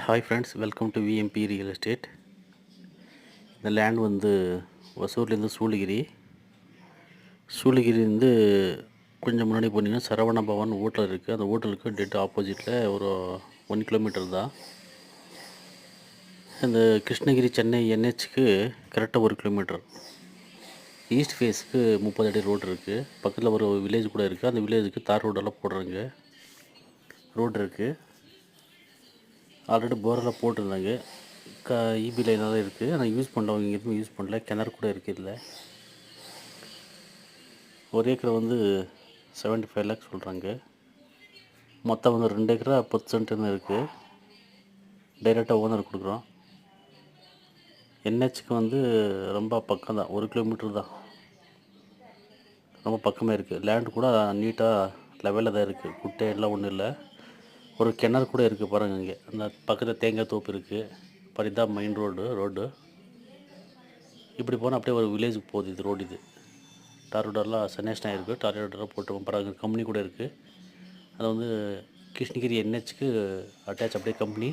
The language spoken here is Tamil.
Hi friends, welcome to VMP real estate. இந்த லேண்ட் வந்து ஒசூர்லேருந்து சூளகிரிலேருந்து கொஞ்சம் முன்னாடி போனீங்கன்னா சரவண பவன் ஹோட்டல் இருக்குது. அந்த ஹோட்டலுக்கு டெட் ஆப்போசிட்டில் ஒரு 1 கிலோமீட்டர் தான். இந்த கிருஷ்ணகிரி சென்னை என்ஹெச்சுக்கு கரெக்டாக 1 கிலோமீட்டர். ஈஸ்ட் ஃபேஸுக்கு 30 அடி ரோடு இருக்குது. பக்கத்தில் ஒரு வில்லேஜ் கூட இருக்குது. அந்த வில்லேஜுக்கு தார் ரோடெல்லாம் போடுறாங்க. ரோடு இருக்குது. ஆல்ரெடி போரெல்லாம் போட்டிருந்தாங்க. இபி லைனெல்லாம் இருக்குது. ஆனால் யூஸ் பண்ணுறவங்க எதுவும் யூஸ் பண்ணல. கிணறு கூட இருக்குது. இதில் ஒரு ஏக்கர் வந்து 75 லேக்ஸ் சொல்கிறாங்க. மொத்தம் வந்து 2 ஏக்கரா 10 சென்ட்டுன்னு இருக்குது. டைரெக்டாக ஓனர் கொடுக்குறோம். என்ஹெச்சுக்கு வந்து ரொம்ப பக்கம் தான், 1 கிலோமீட்டர் தான். ரொம்ப பக்கமே இருக்குது. லேண்டு கூட நீட்டாக லெவலில் தான் இருக்குது. குட்டையெல்லாம் ஒன்றும் இல்லை. ஒரு கிணறு கூட இருக்குது பாருங்கள். இங்கே அந்த பக்கத்தில் தேங்காய் தோப்பு இருக்குது. பரிதா மெயின் ரோடு இப்படி போனால் அப்படியே ஒரு வில்லேஜுக்கு போகுது. இது ரோடு. இது டார் ரோடெல்லாம் சனேஷன் ஆகிருக்கு. டார் ரோடெல்லாம் போட்டு பரவாயில்ல. கம்பெனி கூட இருக்குது. அது வந்து கிருஷ்ணகிரி என்ஹெச்சுக்கு அட்டாச் அப்படியே கம்பெனி.